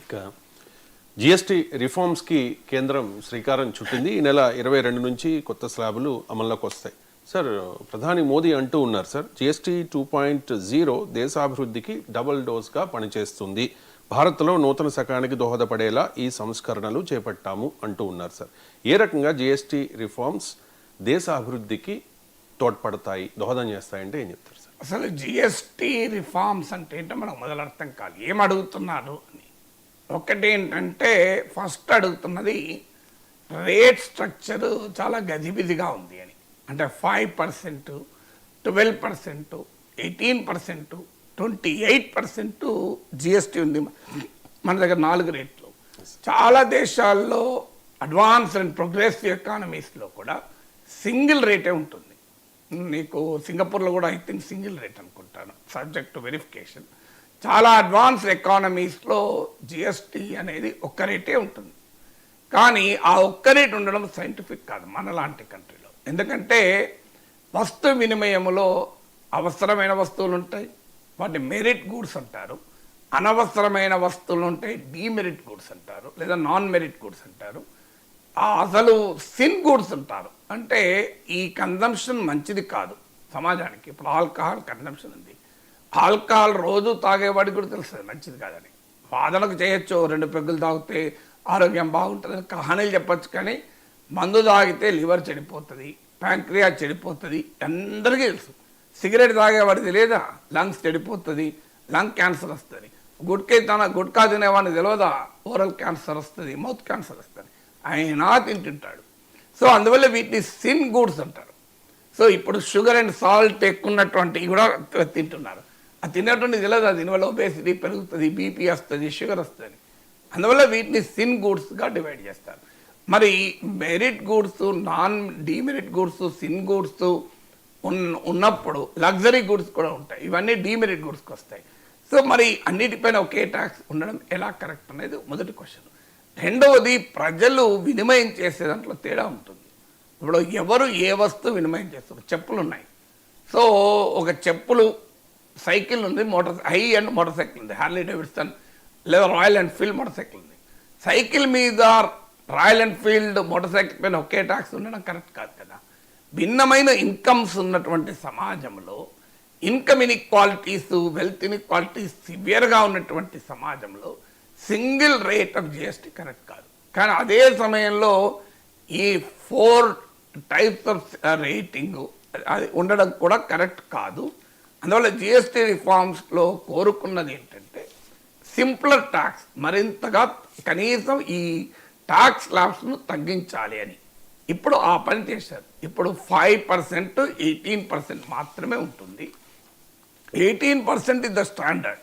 ఇక జిఎస్టీ రిఫార్మ్స్కి కేంద్రం శ్రీకారం చుట్టింది. ఈ నెల 22 నుంచి కొత్త స్లాబులు అమల్లోకి వస్తాయి. సార్, ప్రధాని మోదీ అంటూ ఉన్నారు సార్, జిఎస్టీ 2.0 దేశాభివృద్ధికి డబుల్ డోస్గా పనిచేస్తుంది, భారత్లో నూతన శకానికి దోహదపడేలా ఈ సంస్కరణలు చేపట్టాము అంటూ ఉన్నారు సార్. ఏ రకంగా జిఎస్టీ రిఫార్మ్స్ దేశ అభివృద్ధికి తోడ్పడతాయి, దోహదం చేస్తాయంటే ఏం చెప్తారు సార్? అసలు జిఎస్టీ రిఫార్మ్స్ అంటే ఏంటో మనకు మొదలు అర్థం కాదు, ఏం అడుగుతున్నారు అని. ఒకటి ఏంటంటే ఫస్ట్ అడుగుతున్నది రేట్ స్ట్రక్చర్ చాలా గజిబిజిగా ఉంది అని. అంటే 5%, 12%, 18%, 28% జిఎస్టీ ఉంది మన దగ్గర 4 రేట్లు. చాలా దేశాల్లో అడ్వాన్స్ అండ్ ప్రోగ్రెసివ్ ఎకానమీస్లో కూడా సింగిల్ రేటే ఉంటుంది. నీకు సింగపూర్లో కూడా ఐ థింక్ సింగిల్ రేట్ అనుకుంటాను, సబ్జెక్ట్ టు వెరిఫికేషన్. చాలా అడ్వాన్స్ ఎకానమీస్లో జిఎస్టీ అనేది ఒక్క రేటే ఉంటుంది. కానీ ఆ ఒక్క రేట్ ఉండడం సైంటిఫిక్ కాదు మనలాంటి కంట్రీలో. ఎందుకంటే వస్తు వినిమయంలో అవసరమైన వస్తువులు ఉంటాయి, వాటి మెరిట్ గూడ్స్ అంటారు. అనవసరమైన వస్తువులు ఉంటాయి, డీమెరిట్ గూడ్స్ అంటారు, లేదా నాన్ మెరిట్ గూడ్స్ అంటారు. అసలు సిన్ గూడ్స్ అంటారు. అంటే ఈ కన్జంప్షన్ మంచిది కాదు సమాజానికి. ఇప్పుడు ఆల్కహాల్ కన్జంప్షన్ ఉంది, ఆల్కహాల్ రోజు తాగేవాడికి కూడా తెలుస్తుంది మంచిది కాదని. వాదనకు చేయొచ్చు, 2 పెగ్గులు తాగితే ఆరోగ్యం బాగుంటుందని కహానీలు చెప్పచ్చు. కానీ మందు తాగితే లివర్ చెడిపోతుంది, ప్యాంక్రియా చెడిపోతుంది, అందరికీ తెలుసు. సిగరెట్ తాగేవాడిది లేదా లంగ్స్ చెడిపోతుంది, లంగ్ క్యాన్సర్ వస్తుంది. గుట్కా తినేవాడిని తెలియదా ఓరల్ క్యాన్సర్ వస్తుంది, మౌత్ క్యాన్సర్ వస్తుంది. అయినా తింటుంటాడు. సో అందువల్ల వీటిని సిన్ గూడ్స్ అంటారు. సో ఇప్పుడు షుగర్ అండ్ సాల్ట్ ఎక్కువ ఉన్నటువంటివి కూడా తింటున్నారు. అది తినేటువంటి తెలియదు, దీనివల్ల ఒబేసిటీ పెరుగుతుంది, బీపీ వస్తుంది, షుగర్ వస్తుంది. అందువల్ల వీటిని సిన్ గూడ్స్గా డివైడ్ చేస్తారు. మరి merit goods, non demerit goods, sin goods ఉన్నప్పుడు లగ్జరీ గూడ్స్ కూడా ఉంటాయి. ఇవన్నీ డీమెరిట్ గూడ్స్కి వస్తాయి. సో మరి అన్నిటిపైన ఒకే ట్యాక్స్ ఉండడం ఎలా కరెక్ట్ అనేది మొదటి క్వశ్చన్. రెండవది, ప్రజలు వినిమయం చేసే దాంట్లో తేడా ఉంటుంది. ఇప్పుడు ఎవరు ఏ వస్తువు వినిమయం చేస్తారు? చెప్పులు ఉన్నాయి. సో ఒక చెప్పులు, సైకిల్ ఉంది, హై అండ్ మోటార్ సైకిల్ ఉంది, హార్లీ డేవిడ్సన్ లేదా రాయల్ ఎన్ఫీల్డ్ మోటార్ సైకిల్ ఉంది. సైకిల్ మీద రాయల్ ఎన్ఫీల్డ్ మోటార్ సైకిల్ పైన ఒకే ట్యాక్స్ ఉండడం కరెక్ట్ కాదు కదా. భిన్నమైన ఇన్కమ్స్ ఉన్నటువంటి సమాజంలో, ఇన్కమ్ ఇన్ఈక్వాలిటీస్, వెల్త్ ఇన్ఈక్వాలిటీస్ సివియర్గా ఉన్నటువంటి సమాజంలో single rate of GST correct కాదు. కానీ అదే సమయంలో ఈ 4 టైప్స్ ఆఫ్ రేటింగ్ అది ఉండడం కూడా కరెక్ట్ కాదు. అందువల్ల జిఎస్టీ రిఫార్మ్స్లో కోరుకున్నది ఏంటంటే సింప్లర్ ట్యాక్స్, మరింతగా కనీసం ఈ ట్యాక్స్ స్లాబ్స్ను తగ్గించాలి అని. ఇప్పుడు ఆ పని చేశారు. ఇప్పుడు 5%, 18% మాత్రమే ఉంటుంది. 18% ఇస్ ద స్టాండర్డ్.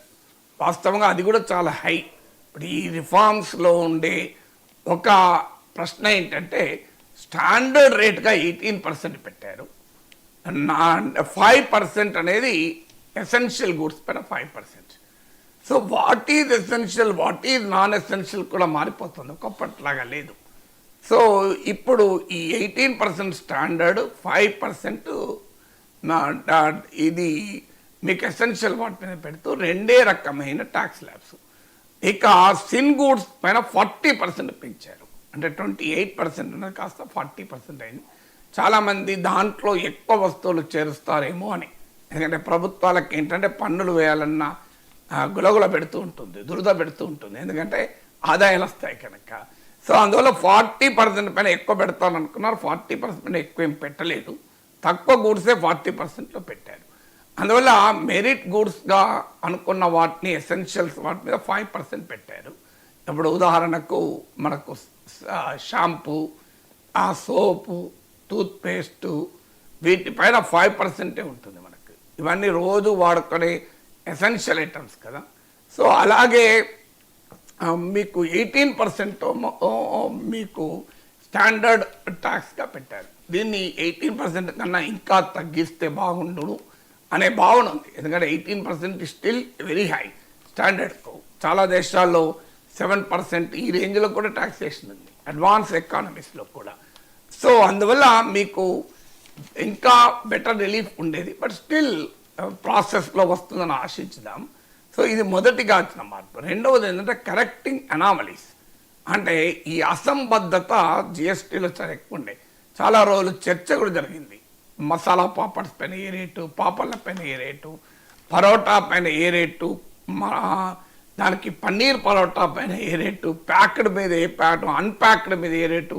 వాస్తవంగా అది కూడా చాలా హై. ఇప్పుడు ఈ రిఫార్మ్స్లో ఉండే ఒక ప్రశ్న ఏంటంటే స్టాండర్డ్ రేట్గా 18% పెట్టారు. 5% అనేది ఎసెన్షియల్ గూడ్స్ పైన 5%. So what is essential, what is non essential కూడా మారిపోతుంది, ఒకప్పట్లాగా లేదు. సో ఇప్పుడు ఈ 18% స్టాండర్డ్, 5% ఇది మీకు ఎసెన్షియల్ వాటి మీద పెడుతూ 2 రకమైన ట్యాక్స్ స్లాబ్స్. ఇక సిన్ గూడ్స్ పైన 40% పెంచారు. అంటే 28% అనేది కాస్త 40% అయింది. చాలామంది దాంట్లో ఎక్కువ వస్తువులు చేరుస్తారేమో అని. ఎందుకంటే ప్రభుత్వాలకు ఏంటంటే పన్నులు వేయాలన్నా గులగుల పెడుతూ ఉంటుంది, దురద పెడుతూ ఉంటుంది, ఎందుకంటే ఆదాయాలు వస్తాయి కనుక. సో అందువల్ల 40% పైన ఎక్కువ పెడతారనుకున్నారు, 40% పైన ఎక్కువ ఏం పెట్టలేదు, తక్కువ గూడ్సే 40%లో పెట్టారు. అందువల్ల మెరిట్ గూడ్స్గా అనుకున్న వాటిని, ఎసెన్షియల్స్ వాటి మీద 5% పెట్టారు. ఇప్పుడు ఉదాహరణకు మనకు షాంపూ, సోపు, టూత్పేస్టు, వీటిపైన 5% ఉంటుంది మనకు. ఇవన్నీ రోజు వాడుకునే ఎసెన్షియల్ ఐటమ్స్ కదా. సో అలాగే మీకు 18% మీకు స్టాండర్డ్ ట్యాక్స్గా పెట్టారు. దీన్ని 18% కన్నా ఇంకా తగ్గిస్తే బాగుండును అనే భావన ఉంది. ఎందుకంటే 18% స్టిల్ వెరీ హై స్టాండర్డ్కు. చాలా దేశాల్లో 7% ఈ రేంజ్లో కూడా ట్యాక్సేషన్ ఉంది, అడ్వాన్స్ ఎకానమీస్లో కూడా. సో అందువల్ల మీకు ఇంకా బెటర్ రిలీఫ్ ఉండేది. బట్ స్టిల్ ప్రాసెస్లో వస్తుందని ఆశించుదాం. సో ఇది మొదటిగా వచ్చిన మార్పు. రెండవది ఏంటంటే కరెక్టింగ్ అనామలీస్, అంటే ఈ అసంబద్ధత జిఎస్టీలో చాలా ఎక్కువ ఉండే. చాలా రోజులు చర్చ కూడా జరిగింది. మసాలా పాపడ్స్ పైన ఏ రేటు, పాపడ్ల పైన ఏ రేటు, పరోటా పైన ఏ రేటు, దానికి పన్నీర్ పరోటా పైన ఏ రేటు, ప్యాక్డ్ మీద ఏ ప్యాటు, అన్ప్యాక్డ్ మీద ఏ రేటు,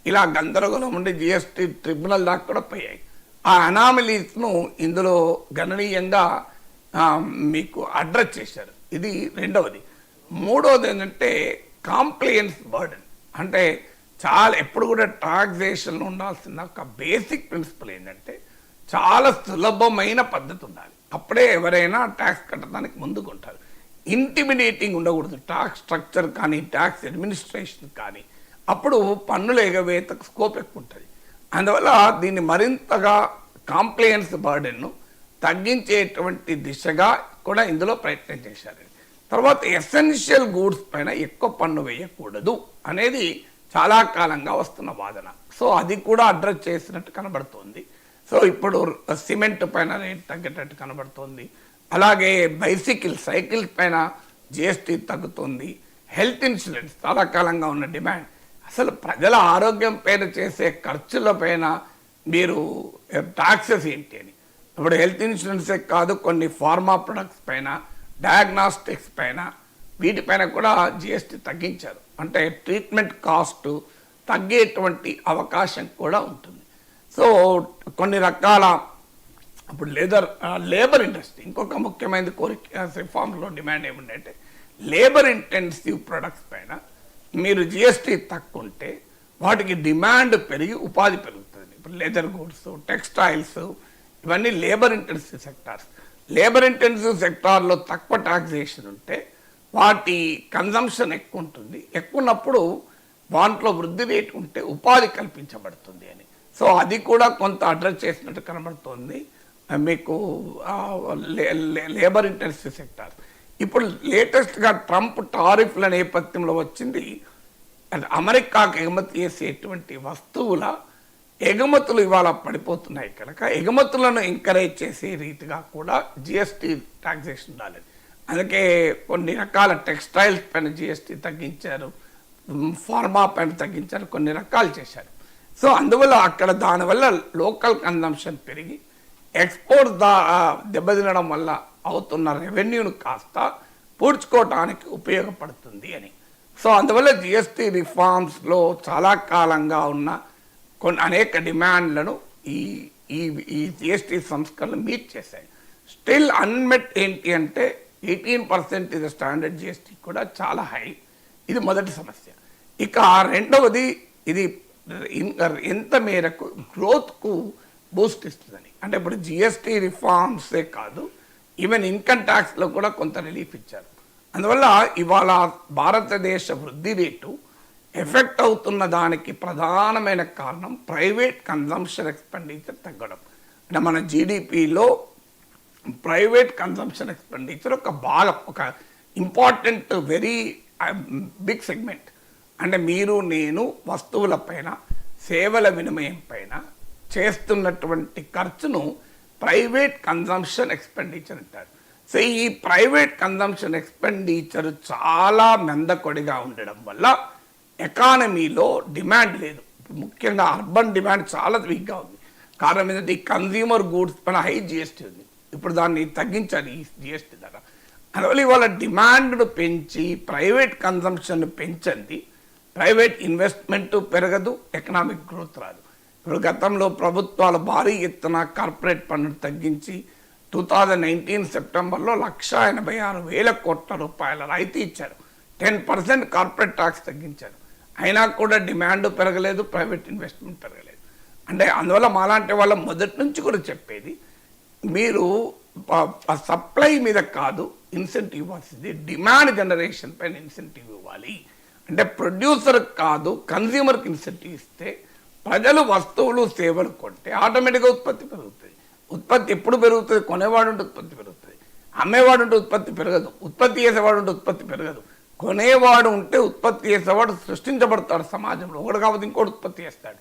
ఇలా గందరగోళం ఉండి జిఎస్టీ ట్రిబ్యునల్ దాకా కూడా పోయాయి. ఆ అనామలీస్ను ఇందులో గణనీయంగా మీకు అడ్రస్ చేశారు. ఇది రెండవది. మూడవది ఏంటంటే కాంప్లయన్స్ బర్డెన్, అంటే చాలా ఎప్పుడు కూడా టాక్సేషన్లో ఉండాల్సిన ఒక బేసిక్ ప్రిన్సిపల్ ఏంటంటే చాలా సులభమైన పద్ధతి ఉండాలి. అప్పుడే ఎవరైనా ట్యాక్స్ కట్టడానికి ముందుకుంటారు. ఇంటిమిడేటింగ్ ఉండకూడదు ట్యాక్స్ స్ట్రక్చర్ కానీ ట్యాక్స్ అడ్మినిస్ట్రేషన్ కానీ. అప్పుడు పన్నుల ఎగవేతకు స్కోప్ ఎక్కువ ఉంటుంది. అందువల్ల దీన్ని మరింతగా కాంప్లయన్స్ బర్డెన్ను తగ్గించేటువంటి దిశగా కూడా ఇందులో ప్రయత్నం చేశారు. తర్వాత ఎసెన్షియల్ గూడ్స్ పైన ఎక్కువ పన్ను వేయకూడదు అనేది చాలా కాలంగా వస్తున్న వాదన. సో అది కూడా అడ్రస్ చేసినట్టు కనబడుతోంది. సో ఇప్పుడు సిమెంట్ పైన రేట్ తగ్గేటట్టు కనబడుతోంది. అలాగే సైకిల్స్ పైన జిఎస్టీ తగ్గుతుంది. హెల్త్ ఇన్సూరెన్స్ చాలా కాలంగా ఉన్న డిమాండ్. అసలు ప్రజల ఆరోగ్యం పైన చేసే ఖర్చుల పైన మీరు టాక్సెస్ ఏంటి అని. ఇప్పుడు హెల్త్ ఇన్సూరెన్సే కాదు, కొన్ని ఫార్మా ప్రొడక్ట్స్ పైన, డయాగ్నాస్టిక్స్ పైన, వీటిపైన కూడా జిఎస్టీ తగ్గించారు. అంటే ట్రీట్మెంట్ కాస్ట్ తగ్గేటువంటి అవకాశం కూడా ఉంటుంది. సో కొన్ని రకాల ఇప్పుడు లేబర్ ఇండస్ట్రీ ఇంకొక ముఖ్యమైన కోరిక రిఫార్మ్స్లో డిమాండ్ ఏముందంటే లేబర్ ఇంటెన్సివ్ ప్రొడక్ట్స్ పైన మీరు జిఎస్టీ తక్కువ ఉంటే వాటికి డిమాండ్ పెరిగి ఉపాధి పెరుగుతుంది. ఇప్పుడు లెదర్ గూడ్స్, టెక్స్టైల్స్, ఇవన్నీ labour intensive sectors. Labour intensive సెక్టార్లో తక్కువ టాక్సేషన్ ఉంటే వాటి కన్జంప్షన్ ఎక్కువ ఉంటుంది. ఎక్కువ ఉన్నప్పుడు వాటిలో వృద్ధి రేటు ఉంటే ఉపాధి కల్పించబడుతుంది అని. సో అది కూడా కొంత అడ్రస్ చేసినట్టు కనబడుతుంది మీకు లేబర్ ఇంటెన్సివ్ సెక్టార్. ఇప్పుడు లేటెస్ట్గా ట్రంప్ టారిఫ్ల నేపథ్యంలో వచ్చింది అమెరికాకు ఎగుమతి చేసేటువంటి వస్తువుల ఎగుమతులు ఇవాళ పడిపోతున్నాయి కనుక ఎగుమతులను ఎంకరేజ్ చేసే రీతిగా కూడా జిఎస్టీ టాక్సేషన్ ఉండాలి. అందుకే కొన్ని రకాల టెక్స్టైల్స్ పైన జిఎస్టీ తగ్గించారు, ఫార్మా పైన తగ్గించారు, కొన్ని రకాలు చేశారు. సో అందువల్ల అక్కడ దానివల్ల లోకల్ కన్జంప్షన్ పెరిగి ఎక్స్పోర్ట్ దెబ్బతినడం వల్ల అవుతున్న రెవెన్యూను కాస్త పూడ్చుకోవటానికి ఉపయోగపడుతుంది అని. సో అందువల్ల జిఎస్టీ రిఫార్మ్స్లో చాలా కాలంగా ఉన్న అనేక డిమాండ్లను ఈ జిఎస్టీ సంస్కరణలు మీట్ చేశాయి. స్టిల్ అన్మెట్ ఏంటి అంటే 18% ఇది స్టాండర్డ్ జిఎస్టీ కూడా చాలా హై. ఇది మొదటి సమస్య. ఇక రెండవది ఇది ఎంత మేరకు గ్రోత్కు బూస్ట్ ఇస్తుందని. అంటే ఇప్పుడు జిఎస్టీ రిఫార్మ్సే కాదు, ఈవెన్ ఇన్కమ్ ట్యాక్స్లో కూడా కొంత రిలీఫ్ ఇచ్చారు. అందువల్ల ఇవాళ భారతదేశ వృద్ధి రేటు ఎఫెక్ట్ అవుతున్న దానికి ప్రధానమైన కారణం ప్రైవేట్ కన్జంప్షన్ ఎక్స్పెండిచర్ తగ్గడం. అంటే మన జీడిపిలో ప్రైవేట్ కన్జంప్షన్ ఎక్స్పెండిచర్ ఒక భాగం, ఒక ఇంపార్టెంట్ వెరీ బిగ్ సెగ్మెంట్. అంటే మీరు నేను వస్తువుల పైన, సేవల వినిమయం పైన చేస్తున్నటువంటి ఖర్చును ప్రైవేట్ కన్జంప్షన్ ఎక్స్పెండిచర్ అంటారు. సో ఈ ప్రైవేట్ కన్జంప్షన్ ఎక్స్పెండిచర్ చాలా మందకొడిగా ఉండడం వల్ల ఎకానమీలో డిమాండ్ లేదు. ముఖ్యంగా అర్బన్ డిమాండ్ చాలా వీక్గా ఉంది. కారణం ఏంటంటే ఈ కన్జ్యూమర్ గూడ్స్ పైన హై జిఎస్టీ ఉంది. ఇప్పుడు దాన్ని తగ్గించాలి ఈ జిఎస్టీ ధర. అందువల్ల ఇవాళ డిమాండ్ను పెంచి ప్రైవేట్ కన్జంప్షన్ పెంచండి, ప్రైవేట్ ఇన్వెస్ట్మెంట్ పెరగదు, ఎకనామిక్ గ్రోత్ రాదు. ఇప్పుడు గతంలో ప్రభుత్వాలు భారీ ఎత్తున కార్పొరేట్ పన్నును తగ్గించి 2019 సెప్టెంబర్లో 186,000 కోట్ల రూపాయల రాయితీ ఇచ్చారు. 10% కార్పొరేట్ ట్యాక్స్ తగ్గించారు. అయినా కూడా డిమాండ్ పెరగలేదు, ప్రైవేట్ ఇన్వెస్ట్మెంట్ పెరగలేదు. అంటే అందువల్ల మాలాంటి వాళ్ళ మొదటి నుంచి కూడా చెప్పేది, మీరు సప్లై మీద కాదు ఇన్సెంటివ్ ఇవ్వాల్సింది, డిమాండ్ జనరేషన్ పైన ఇన్సెంటివ్ ఇవ్వాలి. అంటే ప్రొడ్యూసర్ కాదు కన్జ్యూమర్కి ఇన్సెంటివ్ ఇస్తే ప్రజలు వస్తువులు సేవలు కొంటే ఆటోమేటిక్గా ఉత్పత్తి పెరుగుతుంది. ఉత్పత్తి ఎప్పుడు పెరుగుతుంది? కొనేవాడు ఉంటే ఉత్పత్తి పెరుగుతుంది, అమ్మేవాడు ఉంటే ఉత్పత్తి పెరగదు, ఉత్పత్తి చేసేవాడు ఉంటే ఉత్పత్తి పెరగదు. కొనేవాడు ఉంటే ఉత్పత్తి చేసేవాడు సృష్టించబడతాడు సమాజంలో, ఒకటి కాబట్టి ఇంకోటి ఉత్పత్తి చేస్తాడు.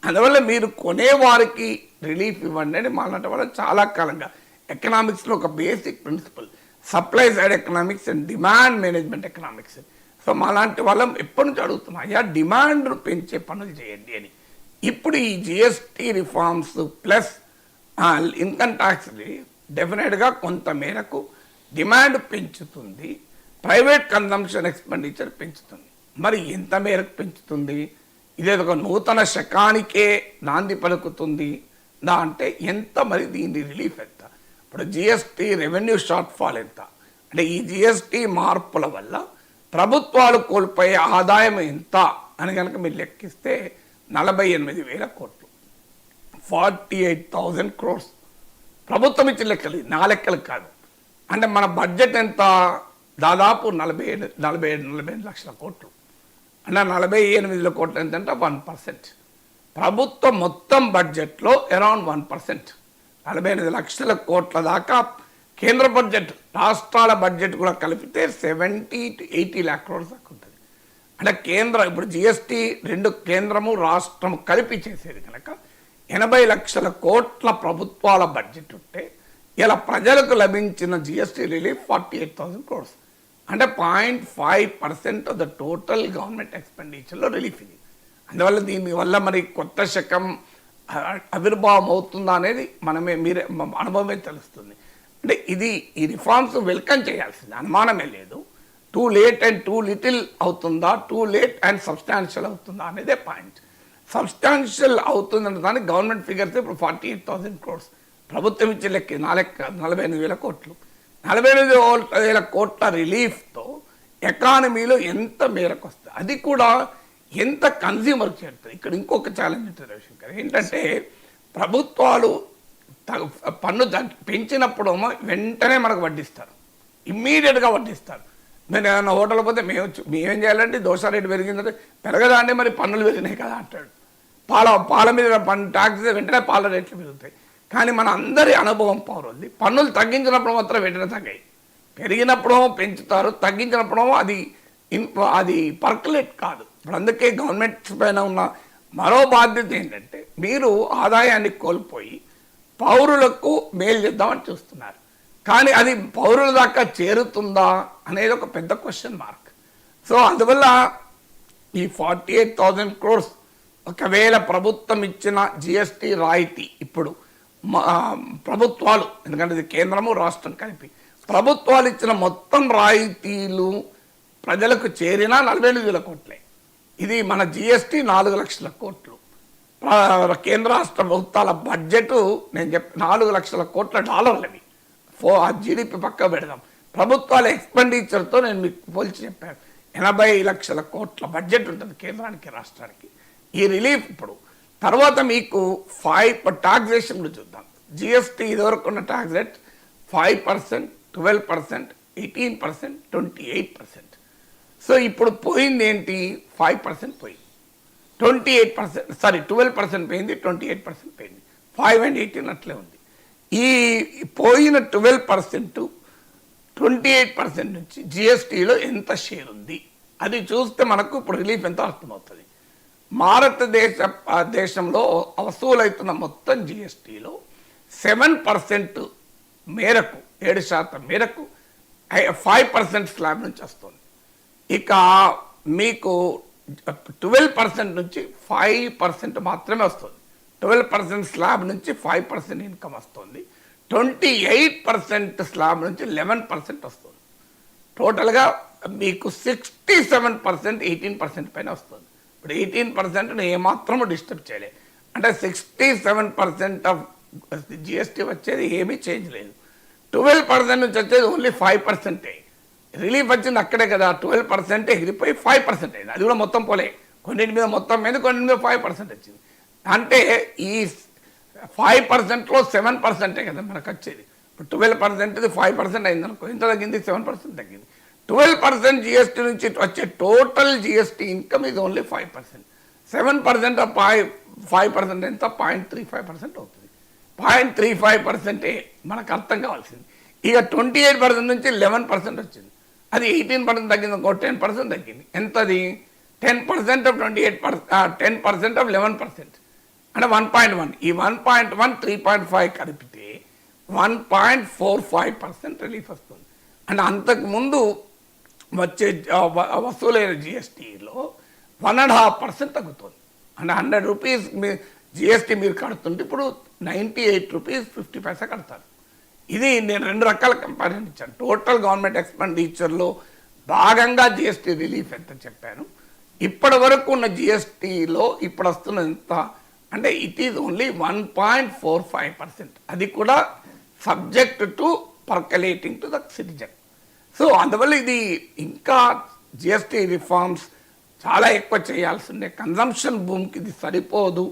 అందువల్ల మీరు కొనేవారికి రిలీఫ్ ఇవ్వండి అని మాట్లాడే వాళ్ళు చాలా కాలంగా ఎకనామిక్స్లో ఒక basic principle. Supply side economics and demand management economics. So అలాంటి వాళ్ళం ఎప్పటి నుంచి అడుగుతున్నాం, అయ్యా డిమాండ్ పెంచే పనులు చేయండి అని. ఇప్పుడు ఈ GST reforms plus income tax డెఫినెట్గా కొంత మేరకు డిమాండ్ పెంచుతుంది, ప్రైవేట్ కన్జంప్షన్ ఎక్స్పెండిచర్ పెంచుతుంది. మరి ఎంత మేరకు పెంచుతుంది? ఇదేదో ఒక నూతన శకానికే నాంది పలుకుతుంది నా అంటే ఎంత? మరి దీని రిలీఫ్ ఎంత? ఇప్పుడు జిఎస్టీ రెవెన్యూ షార్ట్ ఫాల్ ఎంత అంటే ఈ జిఎస్టీ మార్పుల వల్ల ప్రభుత్వాలు కోల్పోయే ఆదాయం ఎంత అని కనుక మీరు లెక్కిస్తే 48,000 కోట్లు, 48,000 crores. ప్రభుత్వం ఇచ్చిన లెక్కలు, నా లెక్కలు కాదు. అంటే మన బడ్జెట్ ఎంత? దాదాపు 47 లక్షల కోట్లు. అంటే 48 కోట్లు ఎంతంటే 1%. ప్రభుత్వం మొత్తం బడ్జెట్లో అరౌండ్ 1%, 48 లక్షల కోట్ల దాకా కేంద్ర బడ్జెట్, రాష్ట్రాల బడ్జెట్ కూడా కలిపితే 70 to 80 lakh crores దాకా ఉంటుంది. అంటే కేంద్ర ఇప్పుడు జిఎస్టీ రెండు కేంద్రము రాష్ట్రము కలిపి చేసేది కనుక 80 లక్షల కోట్ల ప్రభుత్వాల బడ్జెట్ ఉంటే ఇలా ప్రజలకు లభించిన జిఎస్టీ రిలీఫ్ 48,000 crores. అంటే 0.5% ఆఫ్ ద టోటల్ గవర్నమెంట్ ఎక్స్పెండిచర్లో రిలీఫ్ ఇది. అందువల్ల దీనివల్ల మరి కొత్త శకం ఆవిర్భావం అవుతుందా అనేది మీరే అనుభవమే తెలుస్తుంది. అంటే ఈ రిఫార్మ్స్ వెల్కమ్ చేయాల్సింది, అనుమానమే లేదు. Too late and two little అవుతుందా, టూ లేట్ అండ్ సబ్స్టాన్షియల్ అవుతుందా అనేదే పాయింట్. సబ్స్టాన్షియల్ అవుతుందన్న దానికి గవర్నమెంట్ ఫిగర్స్ ఇప్పుడు 48,000 crores. ప్రభుత్వం ఇచ్చే లెక్క 48,000 కోట్లు. 48,000 కోట్ల రిలీఫ్తో ఎకానమీలో ఎంత మేరకు వస్తుంది, అది కూడా ఎంత కన్జ్యూమర్ చేరుతుంది. ఇక్కడ ఇంకొక ఛాలెంజ్ ఉంటుంది రవిశంకర్, ఏంటంటే ప్రభుత్వాలు పన్ను పెంచినప్పుడు వెంటనే మనకు వడ్డిస్తారు, ఇమ్మీడియట్గా వడ్డిస్తారు. మీరు ఏదైనా హోటల్ పోతే మేమేం చేయాలంటే దోశ రేటు పెరిగిందంటే పెరగదా అంటే మరి పన్నులు పెరిగినాయి కదా అంటాడు. పాల మీద ట్యాక్స్ వెంటనే పాల రేట్లు పెరుగుతాయి. కానీ మన అందరి అనుభవం పౌరులది, పన్నులు తగ్గించినప్పుడు మాత్రం వెంటనే తగ్గాయి. పెరిగినప్పుడో పెంచుతారు, తగ్గించినప్పుడో అది పర్కులేట్ కాదు. ఇప్పుడు అందుకే గవర్నమెంట్ పైన ఉన్న మరో బాధ్యత ఏంటంటే మీరు ఆదాయాన్ని కోల్పోయి పౌరులకు మేలు చేద్దామని చూస్తున్నారు. కానీ అది పౌరుల దాకా చేరుతుందా అనేది ఒక పెద్ద క్వశ్చన్ మార్క్. సో అందువల్ల ఈ 48,000 crores ఒకవేళ ప్రభుత్వం ఇచ్చిన జిఎస్టీ రాయితీ ఇప్పుడు ప్రభుత్వాలు, ఎందుకంటే ఇది కేంద్రము రాష్ట్రం కలిపి ప్రభుత్వాలు ఇచ్చిన మొత్తం రాయితీలు ప్రజలకు చేరిన 48,000 కోట్లే. ఇది మన జిఎస్టీ 4 లక్షల కోట్లు. కేంద్ర రాష్ట్ర ప్రభుత్వాల బడ్జెట్ నేను 4 లక్షల కోట్ల డాలర్లవి. జీడిపి పక్క పెడదాం. ప్రభుత్వాల ఎక్స్పెండిచర్తో నేను మీకు పోల్చి చెప్పాను, 80 లక్షల కోట్ల బడ్జెట్ ఉంటుంది కేంద్రానికి రాష్ట్రానికి. ఈ రిలీఫ్ ఇప్పుడు తర్వాత మీకు 5 టాక్సేషన్ చూద్దాం. జిఎస్టీ ఇదివరకు ఉన్న ట్యాక్స్ రేట్ 5%, 12%, 18%, 28%. సో ఇప్పుడు పోయింది ఏంటి? 5% పోయింది, 28%, 12% పోయింది, 28% పోయింది, 5 and 18 అట్లే ఉంది. ఈ పోయిన 12%, 28% నుంచి జిఎస్టీలో ఎంత షేర్ ఉంది అది చూస్తే మనకు ఇప్పుడు రిలీఫ్ ఎంత అర్థమవుతుంది. దేశంలో వసూలవుతున్న మొత్తం జిఎస్టీలో 7% మేరకు, 7% మేరకు 5% స్లాబ్ నుంచి వస్తుంది. ఇక మీకు 12% నుంచి 5% మాత్రమే వస్తుంది. 12% స్లాబ్ నుంచి 5% ఇన్కమ్ వస్తుంది. 28% స్లాబ్ నుంచి 11% వస్తుంది. టోటల్గా మీకు 67% 18% పైన వస్తుంది. ఇప్పుడు 18% ఏమాత్రము డిస్టర్బ్ చేయలేదు. అంటే 67% ఆఫ్ జిఎస్టీ వచ్చేది ఏమీ చేంజ్ లేదు. 12% నుంచి వచ్చేది ఓన్లీ 5%. రిలీఫ్ వచ్చింది అక్కడే కదా, 12% ఎగిరిపోయి 5% అయింది. అది కూడా మొత్తం పోలే, కొన్నింటి మీద మొత్తం మీద, కొన్నింటి మీద 5% వచ్చింది. అంటే ఈ 5%లో 7% కదా మనకు వచ్చేది. ఇప్పుడు 12% 5% అయింది అనుకో, ఎంత తగ్గింది? 7% తగ్గింది. 12% జిఎస్టీ నుంచి వచ్చే టోటల్ జిఎస్టీ ఇన్కమ్ ఇది ఓన్లీ 5%. 7% 5% ఎంత? 0.35% అవుతుంది. 0.35% మనకు అర్థం కావాల్సింది. ఇక 28% నుంచి 11% వచ్చింది. అది 18% తగ్గింది, ఇంకో 10% తగ్గింది. ఎంతది? 10% ఆఫ్ 28%, 10% ఆఫ్ 11%. అంటే 1.1. ఈ 1.1 3.5 కలిపితే 1.45% రిలీఫ్ వస్తుంది. అంటే అంతకుముందు వచ్చే వసూలైన జిఎస్టీలో 1.5% తగ్గుతుంది. అంటే 100 రూపీస్ మీ జిఎస్టీ మీరు కడుతుంటే ఇప్పుడు 98 రూపీస్ 50 పైసా కడతారు. ఇది నేను 2 రకాల కంపారిజన్ ఇచ్చాను. టోటల్ గవర్నమెంట్ ఎక్స్పెండిచర్లో భాగంగా జిఎస్టీ రిలీఫ్ ఎంత చెప్పాను, ఇప్పటి వరకు ఉన్న జిఎస్టీలో ఇప్పుడు వస్తున్న ఎంత అంటే ఇట్ ఈజ్ ఓన్లీ 1.45%. అది కూడా subject to percolating to the citizen. So అందువల్ల ఇది ఇంకా జిఎస్టీ రిఫార్మ్స్ చాలా ఎక్కువ చేయాల్సి ఉండే. కన్జంప్షన్ భూమికి ఇది సరిపోదు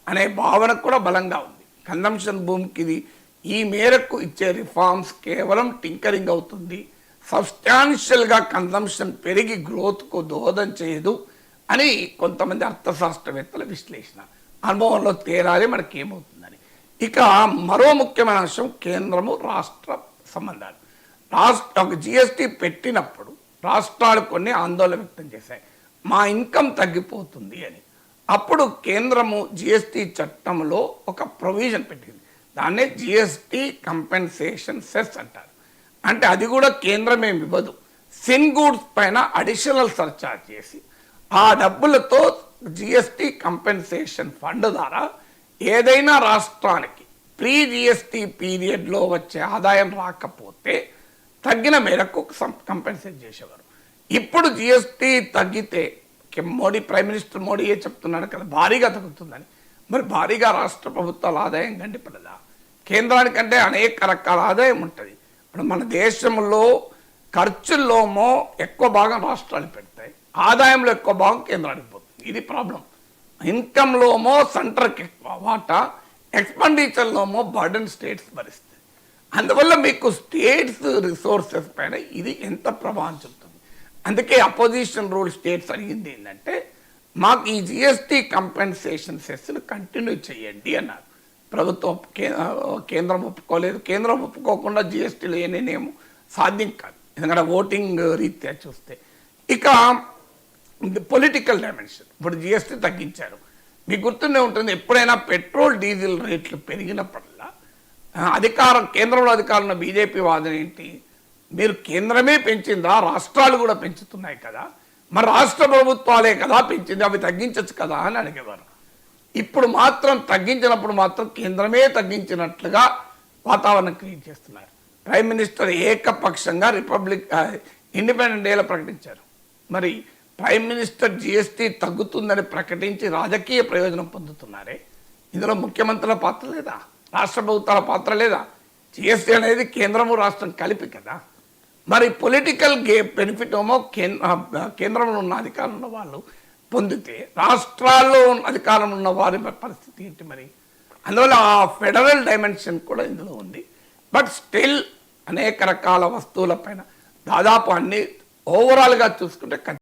అనే భావన కూడా బలంగా ఉంది. కన్జంప్షన్ భూమికి ఇది ఈ మేరకు ఇచ్చే రిఫార్మ్స్ కేవలం టింకరింగ్ అవుతుంది, సబ్స్టాన్షియల్గా కన్జంప్షన్ పెరిగి గ్రోత్కు దోహదం చేయదు అని కొంతమంది అర్థశాస్త్రవేత్తల విశ్లేషణ. అనుభవంలో తేరాలి మనకి ఏమవుతుందని. ఇక మరో ముఖ్యమైన అంశం కేంద్రము రాష్ట్ర సంబంధాలు. ఒక జిఎస్టీ పెట్టినప్పుడు రాష్ట్రాలు కొన్ని ఆందోళన వ్యక్తం చేశాయి, మా ఇన్కమ్ తగ్గిపోతుంది అని. అప్పుడు కేంద్రము జిఎస్టీ చట్టంలో ఒక ప్రొవిజన్ పెట్టింది, దాన్నే జిఎస్టీ కంపెన్సేషన్ సెస్ అంటారు. అంటే అది కూడా కేంద్రం ఏమి ఇవ్వదు, సిన్ గూడ్స్ పైన అడిషనల్ సర్చార్జ్ చేసి ఆ డబ్బులతో జిఎస్టీ కంపెన్సేషన్ ఫండ్ ద్వారా ఏదైనా రాష్ట్రానికి ప్రీ జిఎస్టీ పీరియడ్లో వచ్చే ఆదాయం రాకపోతే తగ్గిన మేరకు కంపెన్సేట్ చేసేవారు. ఇప్పుడు జిఎస్టీ తగ్గితే ప్రైమ్ మినిస్టర్ మోడీయే చెప్తున్నాడు కదా భారీగా తగ్గుతుందని. మరి భారీగా రాష్ట్ర ప్రభుత్వాల ఆదాయం గండిపడదా? కేంద్రానికంటే అనేక రకాల ఆదాయం ఉంటుంది. ఇప్పుడు మన దేశంలో ఖర్చుల్లోమో ఎక్కువ భాగం రాష్ట్రాలు పెడతాయి, ఆదాయంలో ఎక్కువ భాగం కేంద్రానికి పోతుంది. ఇది ప్రాబ్లం. ఇన్కంలోమో సెంటర్కి ఎక్కువ వాటా, ఎక్స్పెండిచర్లోమో బర్డెన్ స్టేట్స్ భరిస్తాయి. అందువల్ల మీకు స్టేట్స్ రిసోర్సెస్ పైన ఇది ఎంత ప్రభావం చూపుతుంది. అందుకే అపోజిషన్ రూల్ స్టేట్స్ అడిగింది ఏంటంటే మాకు ఈ జిఎస్టీ కంపెన్సేషన్ సెస్ను కంటిన్యూ చేయండి అన్నారు. ప్రభుత్వం కేంద్రం ఒప్పుకోలేదు. కేంద్రం ఒప్పుకోకుండా జిఎస్టీలో ఏనేమో సాధ్యం కాదు, ఎందుకంటే ఓటింగ్ రీత్యా చూస్తే. ఇక పొలిటికల్ డైమెన్షన్, ఇప్పుడు జిఎస్టీ తగ్గించారు. మీకు గుర్తుండే ఉంటుంది, ఎప్పుడైనా పెట్రోల్ డీజిల్ రేట్లు పెరిగినప్పుడల్లా కేంద్రంలో అధికారంలో ఉన్న బీజేపీ వాదన ఏంటి, మీరు కేంద్రమే పెంచిందా, రాష్ట్రాలు కూడా పెంచుతున్నాయి కదా, మరి రాష్ట్ర ప్రభుత్వాలే కదా పెంచింది, అవి తగ్గించచ్చు కదా అని అడిగేవారు. ఇప్పుడు మాత్రం తగ్గించినప్పుడు మాత్రం కేంద్రమే తగ్గించినట్లుగా వాతావరణం క్రియేట్ చేస్తున్నారు. ప్రైమ్ మినిస్టర్ ఏకపక్షంగా ఇండిపెండెంట్ డేలో ప్రకటించారు. మరి ప్రైమ్ మినిస్టర్ జిఎస్టీ తగ్గుతుందని ప్రకటించి రాజకీయ ప్రయోజనం పొందుతున్నారే, ఇందులో ముఖ్యమంత్రుల పాత్ర లేదా, రాష్ట్ర ప్రభుత్వాల పాత్ర లేదా? జిఎస్టీ అనేది కేంద్రము రాష్ట్రం కలిపి కదా. మరి పొలిటికల్ బెనిఫిట్ ఏమో కేంద్రంలో ఉన్న అధికారం ఉన్న వాళ్ళు పొందితే రాష్ట్రాల్లో అధికారం ఉన్న వారి పరిస్థితి ఏంటి మరి? అందువల్ల ఆ ఫెడరల్ డైమెన్షన్ కూడా ఇందులో ఉంది. బట్ స్టిల్ అనేక రకాల వస్తువుల పైన దాదాపు అన్ని ఓవరాల్గా చూసుకుంటే